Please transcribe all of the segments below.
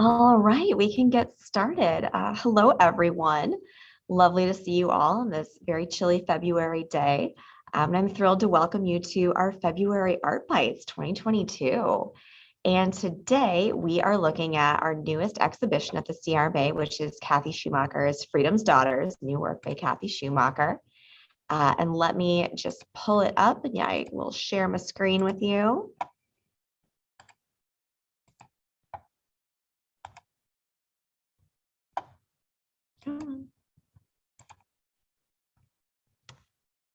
All right, we can get started. Hello, everyone. Lovely to see you all on this very chilly February day. And I'm thrilled to welcome you to our February Art Bites 2022. And today we are looking at our newest exhibition at the CRMA, which is Kathy Schumacher's Freedom's Daughters, new work by Kathy Schumacher. And let me just pull it up and I will share my screen with you.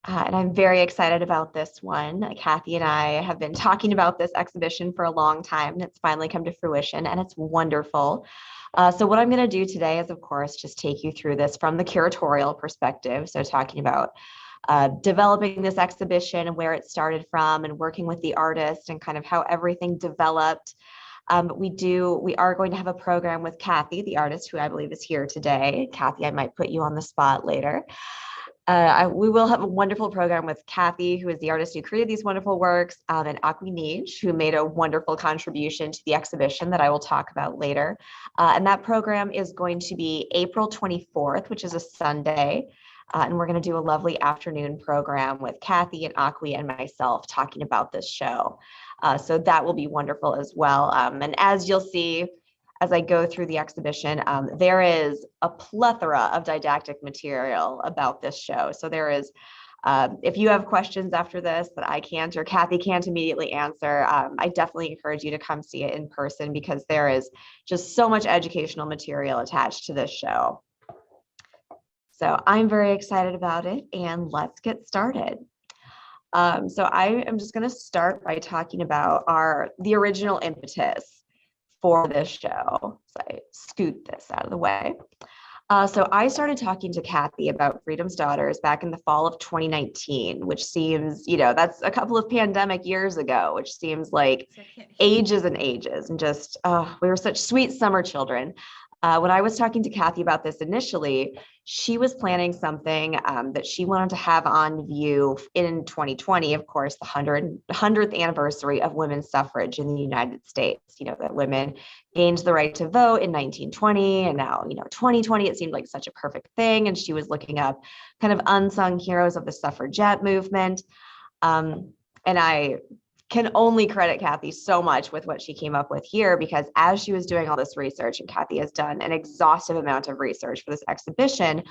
And I'm very excited about this one. Kathy and I have been talking about this exhibition for a long time, and it's finally come to fruition, and it's wonderful. So what I'm going to do today is, of course, just take you through this from the curatorial perspective. So talking about developing this exhibition and where it started from and working with the artist and kind of how everything developed. But we are going to have a program with Kathy, the artist who I believe is here today. Kathy, I might put you on the spot later. We will have a wonderful program with Kathy, who is the artist who created these wonderful works, and Akwi Nji, who made a wonderful contribution to the exhibition that I will talk about later. And that program is going to be April 24th, which is a Sunday. And we're going to do a lovely afternoon program with Kathy and Akwi and myself talking about this show. So that will be wonderful as well. And as you'll see, as I go through the exhibition, there is a plethora of didactic material about this show. So there is, if you have questions after this that I can't or Kathy can't immediately answer, I definitely encourage you to come see it in person because there is just so much educational material attached to this show. So I'm very excited about it, and let's get started. So I am just going to start by talking about the original impetus for this show. So I scoot this out of the way. So I started talking to Kathy about Freedom's Daughters back in the fall of 2019, which seems, that's a couple of pandemic years ago, which seems like ages and ages, and just, we were such sweet summer children. When I was talking to Kathy about this initially, she was planning something that she wanted to have on view in 2020, of course, the 100th anniversary of women's suffrage in the United States. That women gained the right to vote in 1920, and now, 2020, it seemed like such a perfect thing. And she was looking up kind of unsung heroes of the suffragette movement. And I can only credit Kathy so much with what she came up with here, because as she was doing all this research, and Kathy has done an exhaustive amount of research for this exhibition,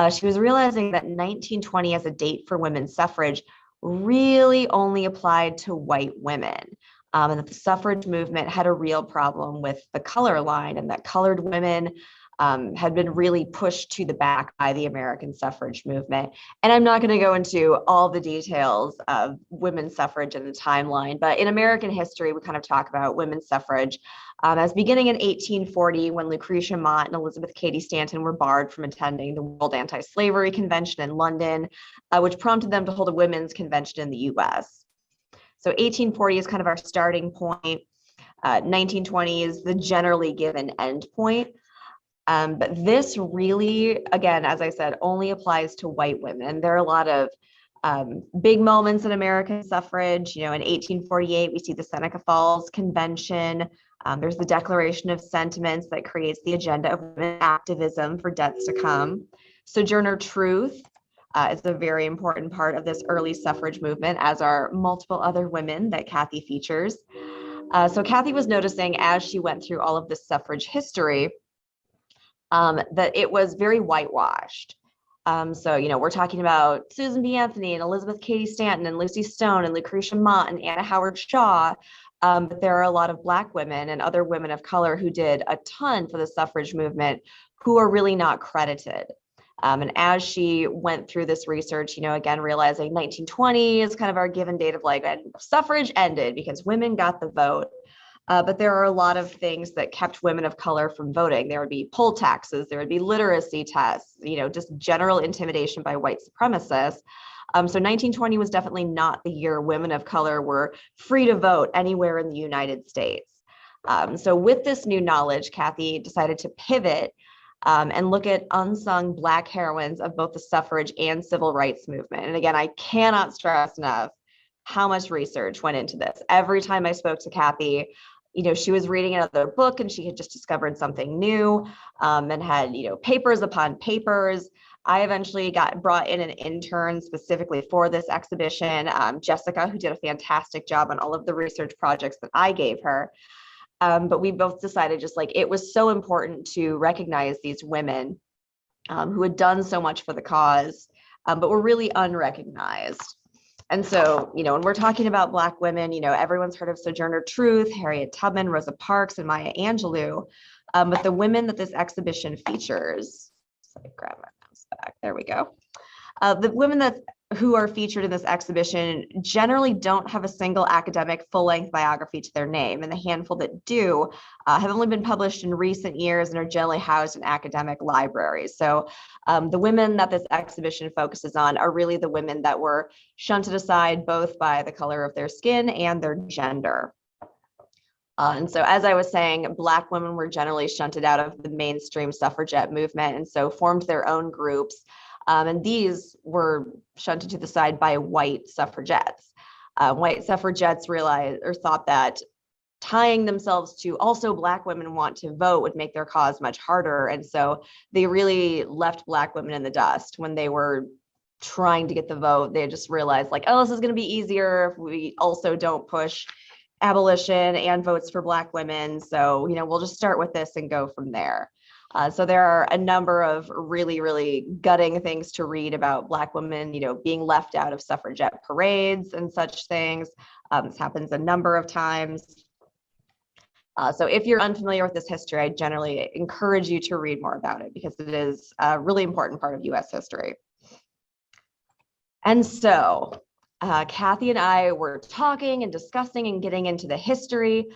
she was realizing that 1920 as a date for women's suffrage really only applied to white women. And that the suffrage movement had a real problem with the color line, and that colored women had been really pushed to the back by the American suffrage movement. And I'm not going to go into all the details of women's suffrage and the timeline, but in American history, we kind of talk about women's suffrage as beginning in 1840, when Lucretia Mott and Elizabeth Cady Stanton were barred from attending the World Anti-Slavery Convention in London, which prompted them to hold a women's convention in the US. So 1840 is kind of our starting point. 1920 is the generally given end point. But this really, again, as I said, only applies to white women. There are a lot of big moments in American suffrage. In 1848, we see the Seneca Falls Convention. There's the Declaration of Sentiments that creates the agenda of women activism for debts to come. Sojourner Truth is a very important part of this early suffrage movement, as are multiple other women that Kathy features. So Kathy was noticing as she went through all of this suffrage history, that it was very whitewashed. So, we're talking about Susan B. Anthony and Elizabeth Cady Stanton and Lucy Stone and Lucretia Mott and Anna Howard Shaw. But there are a lot of Black women and other women of color who did a ton for the suffrage movement who are really not credited. And as she went through this research, again, realizing 1920 is kind of our given date of like suffrage ended because women got the vote. But there are a lot of things that kept women of color from voting. There would be poll taxes, there would be literacy tests, just general intimidation by white supremacists. So 1920 was definitely not the year women of color were free to vote anywhere in the United States. So with this new knowledge, Kathy decided to pivot and look at unsung Black heroines of both the suffrage and civil rights movement. And again, I cannot stress enough how much research went into this. Every time I spoke to Kathy, she was reading another book and she had just discovered something new, and had, papers upon papers. I eventually got brought in an intern specifically for this exhibition, Jessica, who did a fantastic job on all of the research projects that I gave her. But we both decided just like it was so important to recognize these women who had done so much for the cause, but were really unrecognized. And so, when we're talking about Black women, everyone's heard of Sojourner Truth, Harriet Tubman, Rosa Parks, and Maya Angelou. But the women that this exhibition features, so I grab my mouse back, there we go. The women who are featured in this exhibition generally don't have a single academic full-length biography to their name, and the handful that do have only been published in recent years and are generally housed in academic libraries. So the women that this exhibition focuses on are really the women that were shunted aside both by the color of their skin and their gender. And so, as I was saying, Black women were generally shunted out of the mainstream suffragette movement, and so formed their own groups. And these were shunted to the side by white suffragettes. White suffragettes realized or thought that tying themselves to also Black women want to vote would make their cause much harder. And so they really left Black women in the dust when they were trying to get the vote. They just realized like, oh, this is going to be easier if we also don't push abolition and votes for Black women. So, we'll just start with this and go from there. So there are a number of really, really gutting things to read about Black women, being left out of suffragette parades and such things. This happens a number of times. So if you're unfamiliar with this history, I generally encourage you to read more about it because it is a really important part of US history. And so Kathy and I were talking and discussing and getting into the history.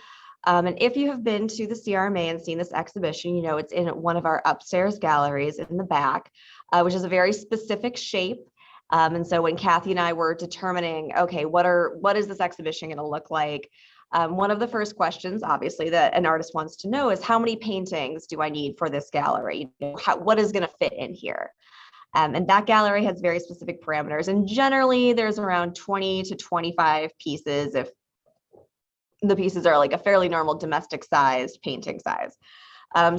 And if you have been to the CRMA and seen this exhibition, it's in one of our upstairs galleries in the back, which is a very specific shape. And so when Kathy and I were determining, okay, what is this exhibition going to look like? One of the first questions, obviously, that an artist wants to know is how many paintings do I need for this gallery? What is going to fit in here? And that gallery has very specific parameters. And generally, there's around 20 to 25 pieces if the pieces are like a fairly normal domestic sized painting size.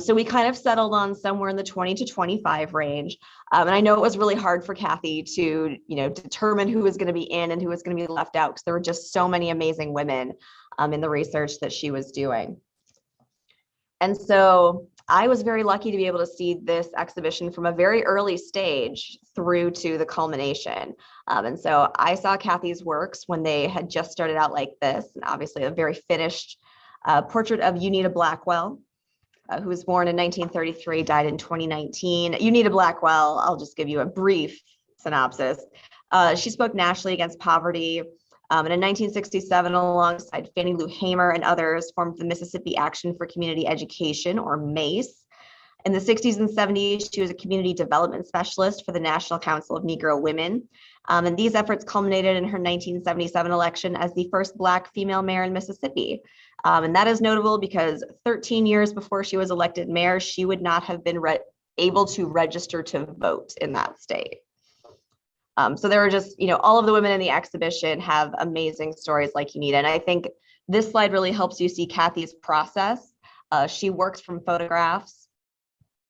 So we kind of settled on somewhere in the 20 to 25 range. And I know it was really hard for Kathy to, determine who was going to be in and who was going to be left out because there were just so many amazing women in the research that she was doing. And so I was very lucky to be able to see this exhibition from a very early stage through to the culmination. And so I saw Kathy's works when they had just started out like this, and obviously a very finished portrait of Unita Blackwell, who was born in 1933, died in 2019. Unita Blackwell, I'll just give you a brief synopsis. She spoke nationally against poverty. And in 1967, alongside Fannie Lou Hamer and others, formed the Mississippi Action for Community Education, or MACE. In the 60s and 70s, she was a community development specialist for the National Council of Negro Women. And these efforts culminated in her 1977 election as the first Black female mayor in Mississippi. And that is notable because 13 years before she was elected mayor, she would not have been able to register to vote in that state. So there were just, all of the women in the exhibition have amazing stories like Unita. And I think this slide really helps you see Kathy's process. She works from photographs.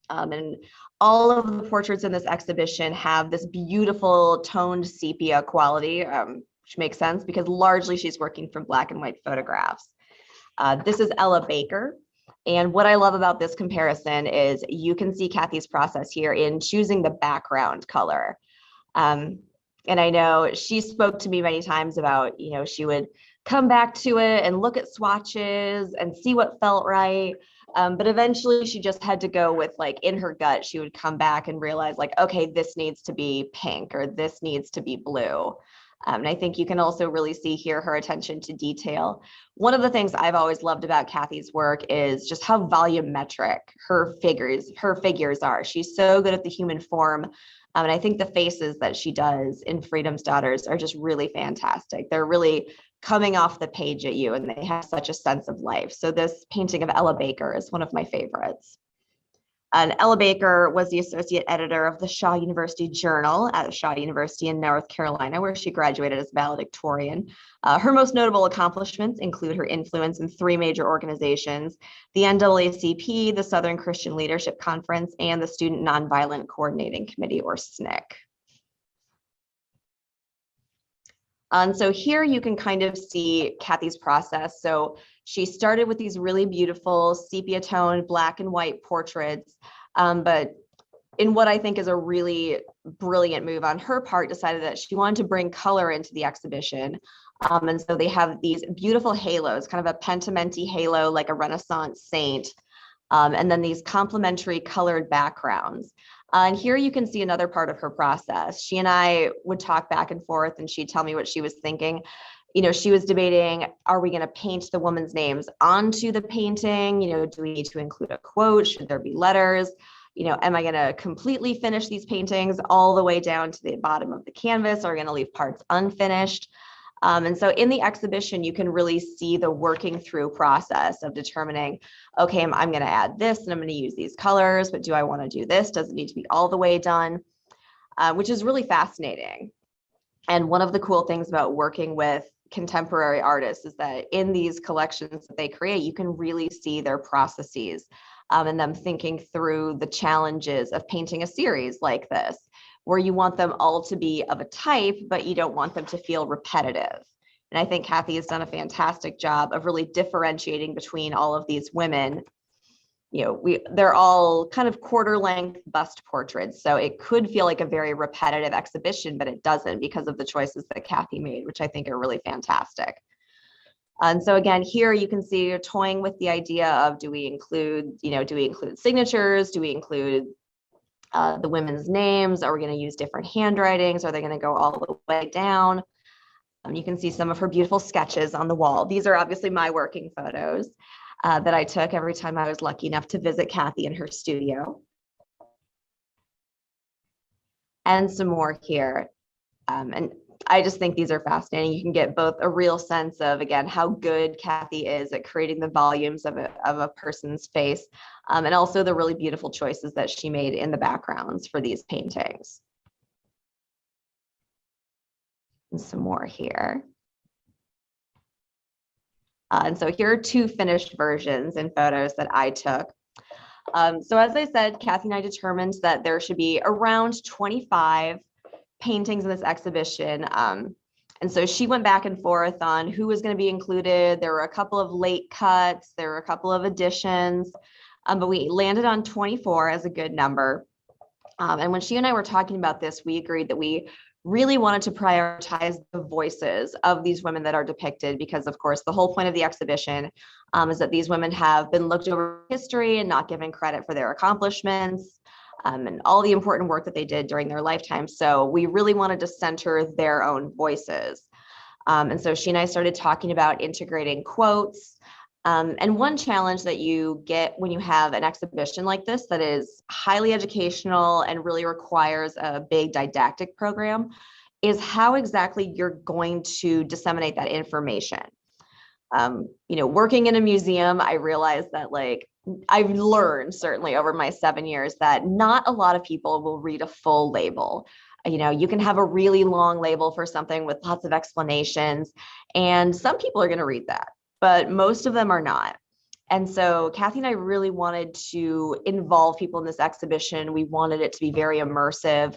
And all of the portraits in this exhibition have this beautiful toned sepia quality, which makes sense because largely she's working from Black and white photographs. This is Ella Baker. And what I love about this comparison is you can see Kathy's process here in choosing the background color. And I know she spoke to me many times about, she would come back to it and look at swatches and see what felt right. But eventually she just had to go with in her gut, she would come back and realize okay, this needs to be pink or this needs to be blue. And I think you can also really see here her attention to detail. One of the things I've always loved about Kathy's work is just how volumetric her figures are. She's so good at the human form. And I think the faces that she does in Freedom's Daughters are just really fantastic. They're really coming off the page at you and they have such a sense of life. So this painting of Ella Baker is one of my favorites. And Ella Baker was the associate editor of the Shaw University Journal at Shaw University in North Carolina, where she graduated as valedictorian. Her most notable accomplishments include her influence in 3 major organizations: the NAACP, the Southern Christian Leadership Conference, and the Student Nonviolent Coordinating Committee, or SNCC. And so here you can kind of see Kathy's process. So she started with these really beautiful sepia toned black and white portraits, but in what I think is a really brilliant move on her part, decided that she wanted to bring color into the exhibition. And so they have these beautiful halos, kind of a pentimenti halo, like a Renaissance saint, and then these complementary colored backgrounds. And here you can see another part of her process. She and I would talk back and forth, and she'd tell me what she was thinking. You know, she was debating, are we going to paint the women's names onto the painting? You know, do we need to include a quote? Should there be letters? You know, am I going to completely finish these paintings all the way down to the bottom of the canvas? Or are we going to leave parts unfinished? And so in the exhibition, you can really see the working through process of determining, okay, I'm going to add this and I'm going to use these colors, but do I want to do this? Does it need to be all the way done? Which is really fascinating. And one of the cool things about working with contemporary artists is that in these collections that they create, you can really see their processes and them thinking through the challenges of painting a series like this, where you want them all to be of a type, but you don't want them to feel repetitive. And I think Kathy has done a fantastic job of really differentiating between all of these women. You know, they're all kind of quarter length bust portraits. So it could feel like a very repetitive exhibition, but it doesn't because of the choices that Kathy made, which I think are really fantastic. And so again, here you can see you're toying with the idea of, do we include signatures? Do we include the women's names? Are we going to use different handwritings? Are they going to go all the way down? You can see some of her beautiful sketches on the wall. These are obviously my working photos that I took every time I was lucky enough to visit Kathy in her studio. And some more here. And I just think these are fascinating. You can get both a real sense of, again, how good Kathy is at creating the volumes of a person's face, and also the really beautiful choices that she made in the backgrounds for these paintings. And some more here. And so here are 2 finished versions and photos that I took. So as I said, Kathy and I determined that there should be around 25 paintings in this exhibition. And so she went back and forth on who was going to be included. There were a couple of late cuts, there were a couple of additions, but we landed on 24 as a good number. And when she and I were talking about this, we agreed that we really wanted to prioritize the voices of these women that are depicted, because of course the whole point of the exhibition is that these women have been looked over in history and not given credit for their accomplishments. And all the important work that they did during their lifetime. So we really wanted to center their own voices. And so she and I started talking about integrating quotes. And one challenge that you get when you have an exhibition like this that is highly educational and really requires a big didactic program is how exactly you're going to disseminate that information. You know, working in a museum, I realized that, like, I've learned certainly over my 7 years that not a lot of people will read a full label. You know, you can have a really long label for something with lots of explanations, and some people are going to read that, but most of them are not. And so Kathy and I really wanted to involve people in this exhibition. We wanted it to be very immersive.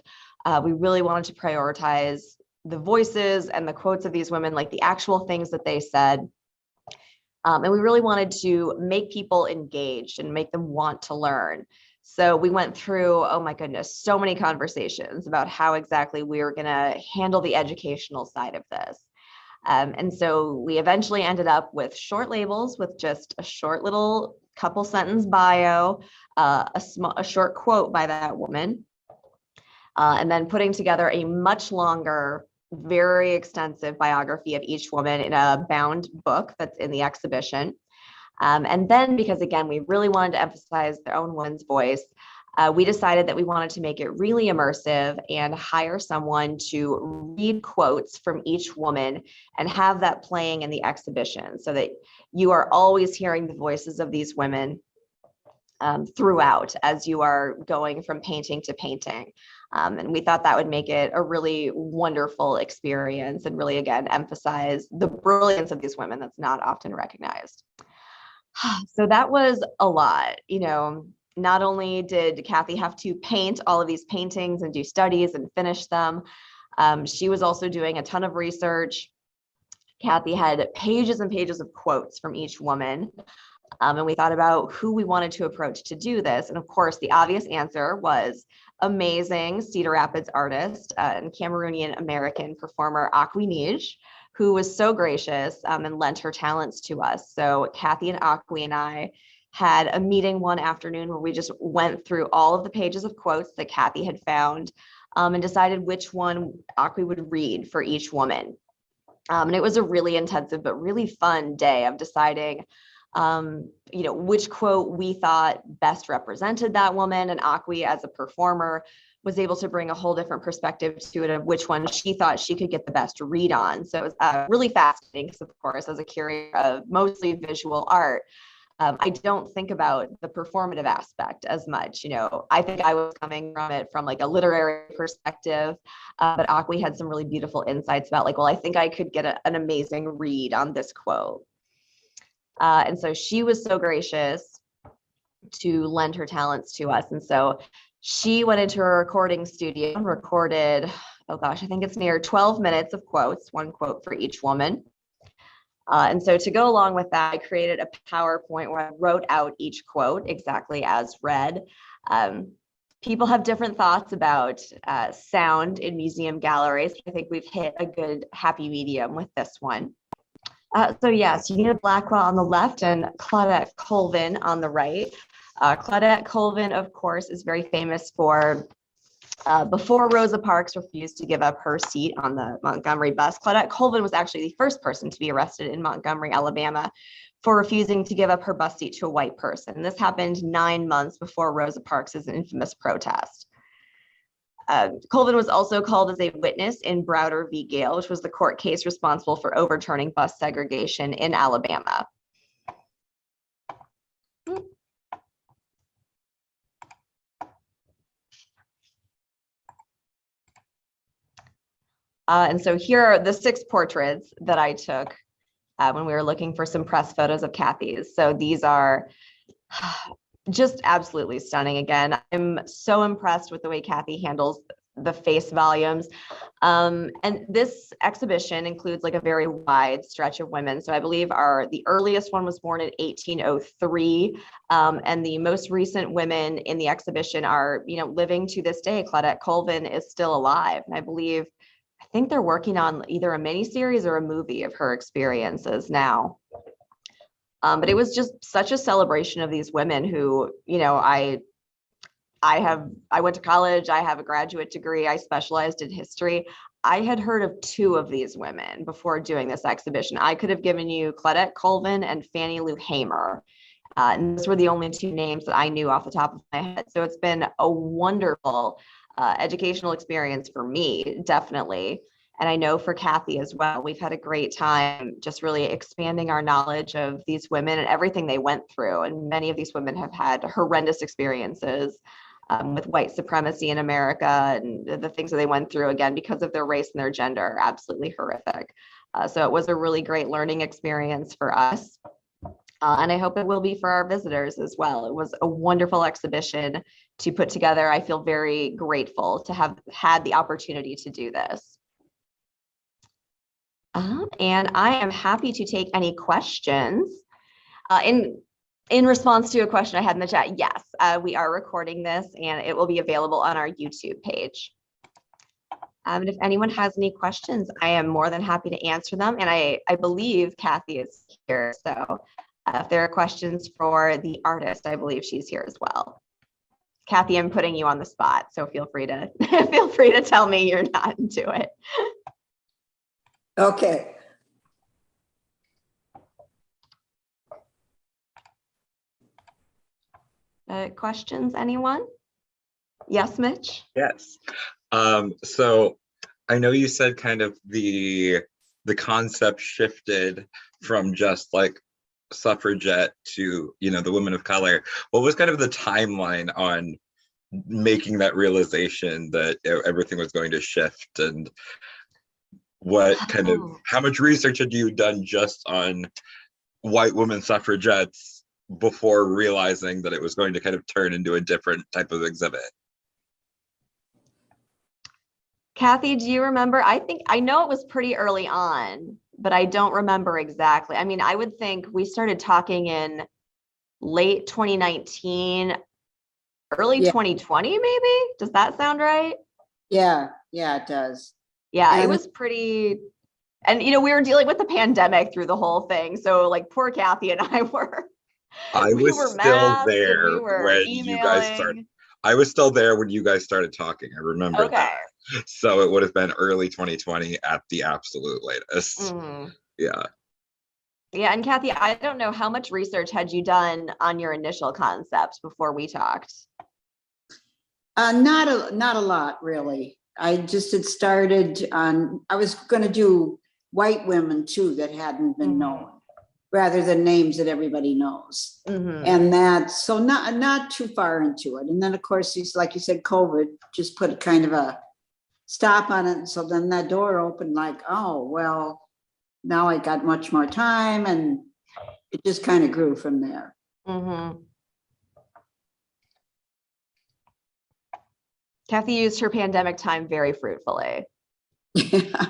We really wanted to prioritize the voices and the quotes of these women, like the actual things that they said. And we really wanted to make people engaged and make them want to learn. So we went through, oh my goodness, so many conversations about how exactly we were going to handle the educational side of this. And so we eventually ended up with short labels with just a short little couple sentence bio, a short quote by that woman, and then putting together a much longer, very extensive biography of each woman in a bound book that's in the exhibition. And then, because again, we really wanted to emphasize their own woman's voice, we decided that we wanted to make it really immersive and hire someone to read quotes from each woman and have that playing in the exhibition so that you are always hearing the voices of these women. throughout as you are going from painting to painting. And we thought that would make it a really wonderful experience and really, again, emphasize the brilliance of these women that's not often recognized. So that was a lot. Not only did Kathy have to paint all of these paintings and do studies and finish them, she was also doing a ton of research. Kathy had pages and pages of quotes from each woman. And we thought about who we wanted to approach to do this. And of course, the obvious answer was amazing Cedar Rapids artist and Cameroonian-American performer Akwi Nji, who was so gracious and lent her talents to us. So Kathy and Akwi and I had a meeting one afternoon where we just went through all of the pages of quotes that Kathy had found and decided which one Akwi would read for each woman. And it was a really intensive but really fun day of deciding which quote we thought best represented that woman, and Akwi as a performer was able to bring a whole different perspective to it of which one she thought she could get the best read on. So it was really fascinating because, of course, as a curator of mostly visual art, I don't think about the performative aspect as much. I think I was coming from it from like a literary perspective, but Akwi had some really beautiful insights about like, well, I think I could get an amazing read on this quote. And so she was so gracious to lend her talents to us. And so she went into a recording studio and recorded, oh gosh, I think it's near 12 minutes of quotes, one quote for each woman. And so to go along with that, I created a PowerPoint where I wrote out each quote exactly as read. People have different thoughts about sound in museum galleries. I think we've hit a good happy medium with this one. So yes, you need Blackwell on the left and Claudette Colvin on the right. Claudette Colvin, of course, is very famous for before Rosa Parks refused to give up her seat on the Montgomery bus. Claudette Colvin was actually the first person to be arrested in Montgomery, Alabama, for refusing to give up her bus seat to a white person. This happened 9 months before Rosa Parks' infamous protest. Colvin was also called as a witness in Browder v. Gale, which was the court case responsible for overturning bus segregation in Alabama. And so here are the 6 portraits that I took when we were looking for some press photos of Kathy's. So these are just absolutely stunning. Again, I'm so impressed with the way Kathy handles the face volumes. And this exhibition includes like a very wide stretch of women. So I believe the earliest one was born in 1803. And the most recent women in the exhibition are, living to this day. Claudette Colvin is still alive. And I think they're working on either a miniseries or a movie of her experiences now. But it was just such a celebration of these women who, I went to college, I have a graduate degree, I specialized in history. I had heard of 2 of these women before doing this exhibition. I could have given you Claudette Colvin and Fannie Lou Hamer. And those were the only 2 names that I knew off the top of my head. So it's been a wonderful educational experience for me, definitely. And I know for Kathy as well, we've had a great time just really expanding our knowledge of these women and everything they went through. And many of these women have had horrendous experiences with white supremacy in America, and the things that they went through, again, because of their race and their gender, are absolutely horrific. So it was a really great learning experience for us. And I hope it will be for our visitors as well. It was a wonderful exhibition to put together. I feel very grateful to have had the opportunity to do this. And I am happy to take any questions. In response to a question I had in the chat, yes, we are recording this and it will be available on our YouTube page. And if anyone has any questions, I am more than happy to answer them. And I believe Kathy is here. So if there are questions for the artist, I believe she's here as well. Kathy, I'm putting you on the spot, so feel free to tell me you're not into it. Okay. Questions, anyone? Yes, Mitch? Yes. So I know you said kind of the concept shifted from just like suffragette to, the women of color, what was kind of the timeline on making that realization that everything was going to shift, and how much research had you done just on white women suffragettes before realizing that it was going to kind of turn into a different type of exhibit? Kathy, do you remember? I know it was pretty early on, but I don't remember exactly. I mean, I would think we started talking in late 2019, early 2020, maybe? Does that sound right? Yeah, it does. Yeah, it was pretty, and we were dealing with the pandemic through the whole thing. So like poor Kathy and I were. I was still there when emailing. you guys started. I was still there when you guys started talking. I remember that. So it would have been early 2020 at the absolute latest. Mm-hmm. Yeah. Yeah, and Kathy, I don't know, how much research had you done on your initial concept before we talked? Not a lot, really. I just had started on, I was going to do white women too that hadn't been known, rather than names that everybody knows. And that's so not too far into it. And then of course, like you said, COVID just put kind of a stop on it. And so then that door opened like, oh, well, now I got much more time, and it just kind of grew from there. Kathy used her pandemic time very fruitfully. Yeah.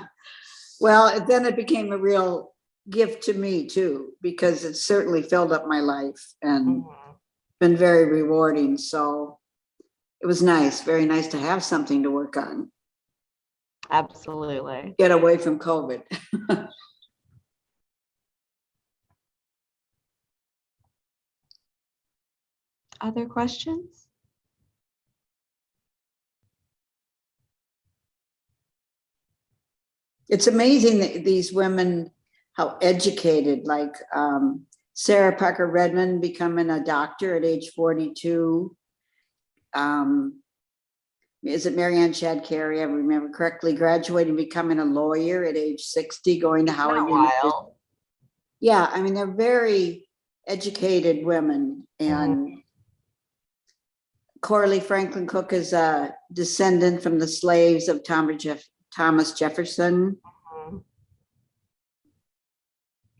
Well, then it became a real gift to me too, because it certainly filled up my life and been very rewarding. So it was nice, very nice to have something to work on. Absolutely. Get away from COVID. Other questions? It's amazing that these women, how educated, like Sarah Parker Redmond becoming a doctor at age 42. Is it Marianne Shad Carey? I remember correctly, graduating, becoming a lawyer at age 60, going to Howard University. Yeah, I mean, they're very educated women. And Corley Franklin Cook is a descendant from the slaves of Thomas Jefferson.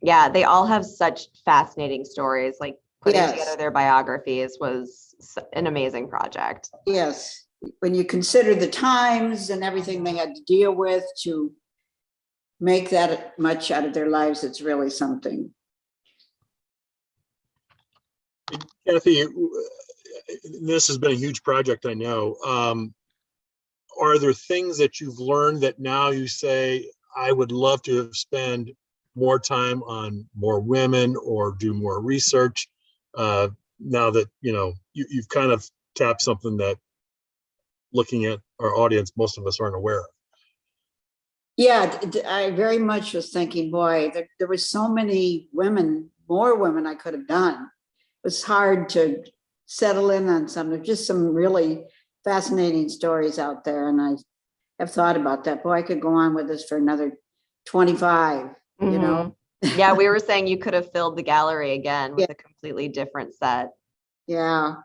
Yeah, they all have such fascinating stories. Like putting together their biographies was an amazing project. Yes, when you consider the times and everything they had to deal with to make that much out of their lives, it's really something. Kathy, this has been a huge project, I know. Are there things that you've learned that now you say, I would love to spend more time on more women or do more research, now that, you've kind of tapped something that, looking at our audience, most of us aren't aware of? Yeah, I very much was thinking, boy, there were so many women, more women I could have done. It was hard to settle in on some. There's just some really fascinating stories out there. And I have thought about that. Boy, I could go on with this for another 25, you know? Yeah, we were saying you could have filled the gallery again with a completely different set. Yeah.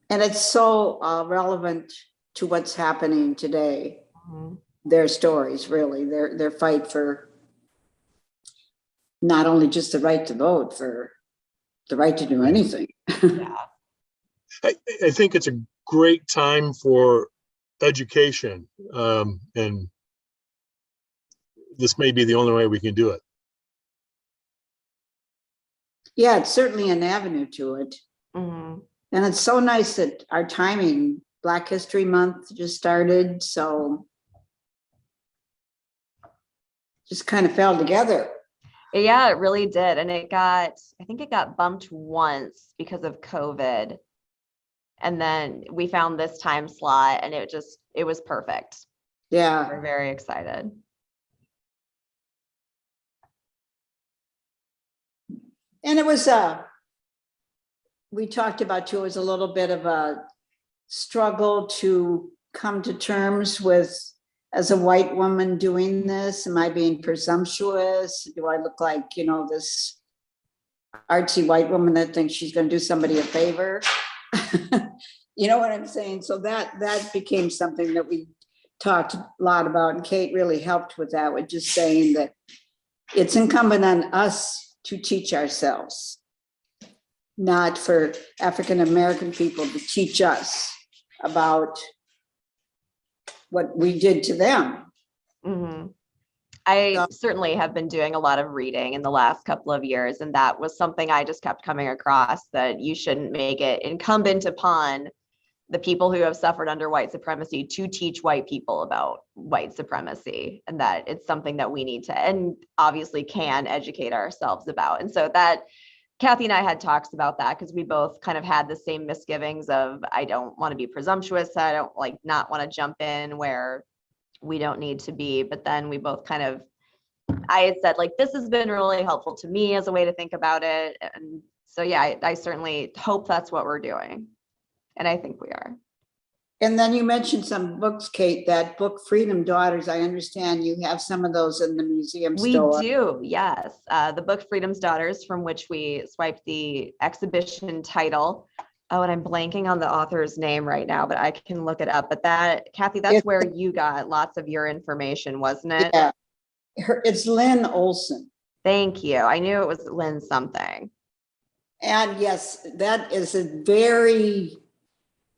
And it's so relevant to what's happening today. Their stories, really, their fight for not only just the right to vote, for the right to do anything. I think it's a great time for education, and this may be the only way we can do it. Yeah, it's certainly an avenue to it. And it's so nice that our timing, Black History Month just started, so just kind of fell together. Yeah, it really did. And I think it got bumped once because of COVID. And then we found this time slot and it was perfect. Yeah. We're very excited. And it was, we talked about too, it was a little bit of a struggle to come to terms with as a white woman doing this? Am I being presumptuous? Do I look like, this artsy white woman that thinks she's going to do somebody a favor? You know what I'm saying? So that became something that we talked a lot about, and Kate really helped with that, with just saying that it's incumbent on us to teach ourselves, not for African American people to teach us about what we did to them. Mm-hmm. I certainly have been doing a lot of reading in the last couple of years, and that was something I just kept coming across, that you shouldn't make it incumbent upon the people who have suffered under white supremacy to teach white people about white supremacy, and that it's something that we need to, and obviously can, educate ourselves about. And so that Kathy and I had talks about that, because we both kind of had the same misgivings of, I don't want to be presumptuous, I don't not want to jump in where we don't need to be. But then we both kind of, I had said, this has been really helpful to me as a way to think about it. And so, yeah, I certainly hope that's what we're doing. And I think we are. And then you mentioned some books, Kate, that book Freedom Daughters. I understand you have some of those in the museum store. We do, yes. The book Freedom's Daughters, from which we swiped the exhibition title. Oh, and I'm blanking on the author's name right now, but I can look it up. But that, Kathy, that's where you got lots of your information, wasn't it? Yeah. It's Lynn Olson. Thank you. I knew it was Lynn something. And yes, that is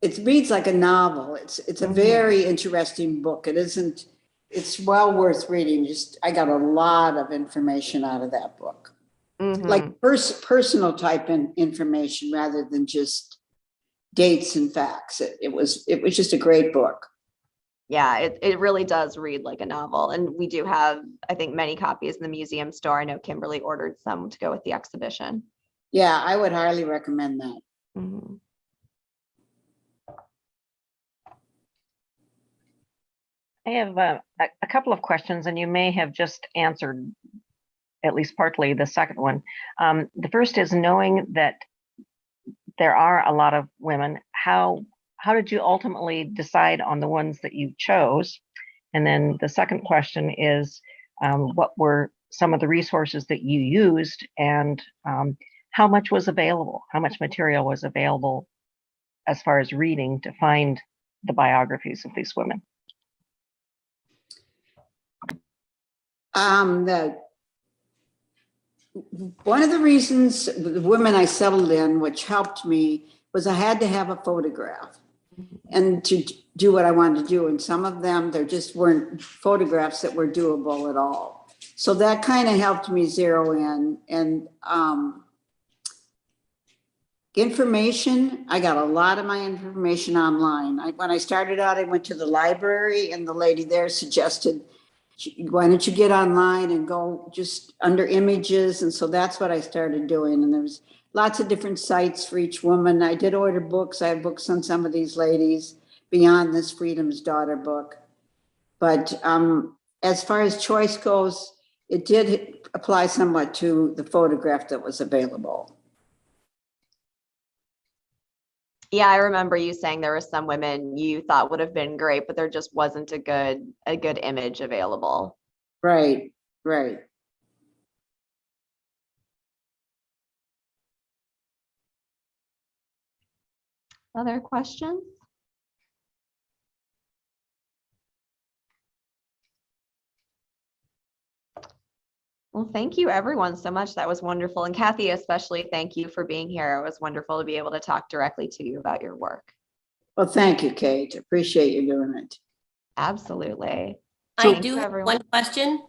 it reads like a novel. It's a very interesting book. It's well worth reading. I got a lot of information out of that book. Like personal type information rather than just dates and facts. It was just a great book. Yeah, it really does read like a novel. And we do have, I think, many copies in the museum store. I know Kimberly ordered some to go with the exhibition. Yeah, I would highly recommend that. Mm-hmm. I have a couple of questions, and you may have just answered at least partly the second one. The first is, knowing that there are a lot of women, how did you ultimately decide on the ones that you chose? And then the second question is, what were some of the resources that you used, and how much was available? How much material was available as far as reading to find the biographies of these women? One of the reasons the women I settled in, which helped me, was I had to have a photograph and to do what I wanted to do. And some of them, there just weren't photographs that were doable at all. So that kind of helped me zero in. And information, I got a lot of my information online. When I started out, I went to the library, and the lady there suggested, why don't you get online and go just under images? And so that's what I started doing. And there was lots of different sites for each woman. I did order books. I have books on some of these ladies beyond this Freedom's Daughter book. But as far as choice goes, it did apply somewhat to the photograph that was available. Yeah, I remember you saying there were some women you thought would have been great, but there just wasn't a good image available. Right. Other questions? Well, thank you everyone so much. That was wonderful. And Kathy, especially, thank you for being here. It was wonderful to be able to talk directly to you about your work. Well, thank you, Kate. Appreciate you doing it. Absolutely. I do have one question.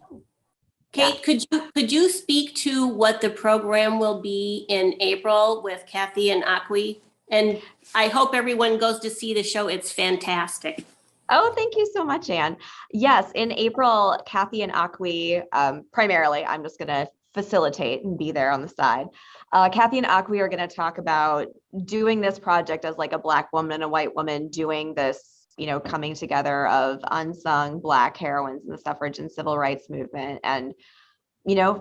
Kate, yeah. could you speak to what the program will be in April with Kathy and Akwi? And I hope everyone goes to see the show. It's fantastic. Oh, thank you so much, Anne. Yes, in April, Kathy and Akwi, primarily, I'm just going to facilitate and be there on the side. Kathy and Akwi are going to talk about doing this project as like a Black woman and a white woman doing this, coming together of unsung Black heroines in the suffrage and civil rights movement, and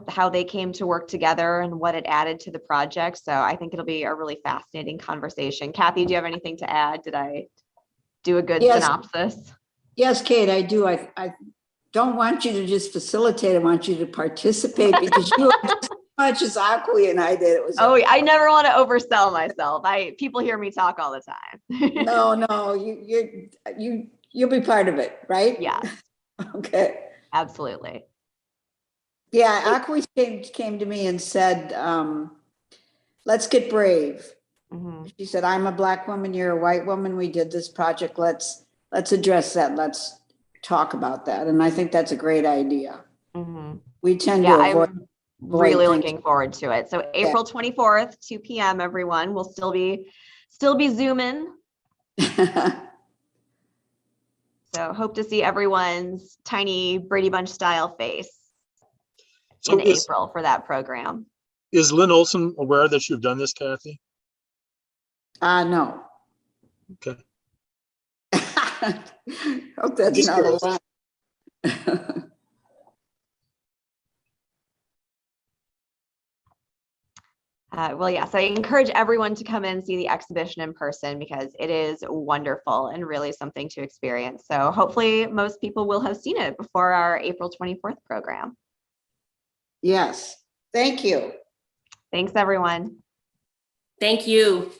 how they came to work together and what it added to the project. So I think it'll be a really fascinating conversation. Kathy, do you have anything to add? Did I do a good synopsis? Yes, Kate, I do. I don't want you to just facilitate. I want you to participate because you were just as much as Akwi and I did. It was I never want to oversell myself. People hear me talk all the time. no, you'll be part of it, right? Yeah, Okay. absolutely. Yeah, Akwi came to me and said, let's get brave. Mhm. She said, I'm a Black woman, you're a white woman. We did this project. Let's address that. Let's talk about that. And I think that's a great idea. Mhm. We tend Yeah, to avoid I'm really things. looking forward to it. So April 24th, 2 p.m. everyone will still be Zooming. So hope to see everyone's tiny Brady Bunch style face So in April for that program. is Lynn Olson aware that you've done this, Kathy? No. Okay. Hope that's Just not a curious. lot. Well, yes, I encourage everyone to come and see the exhibition in person because it is wonderful and really something to experience. So hopefully most people will have seen it before our April 24th program. Yes. Thank you. Thanks, everyone. Thank you.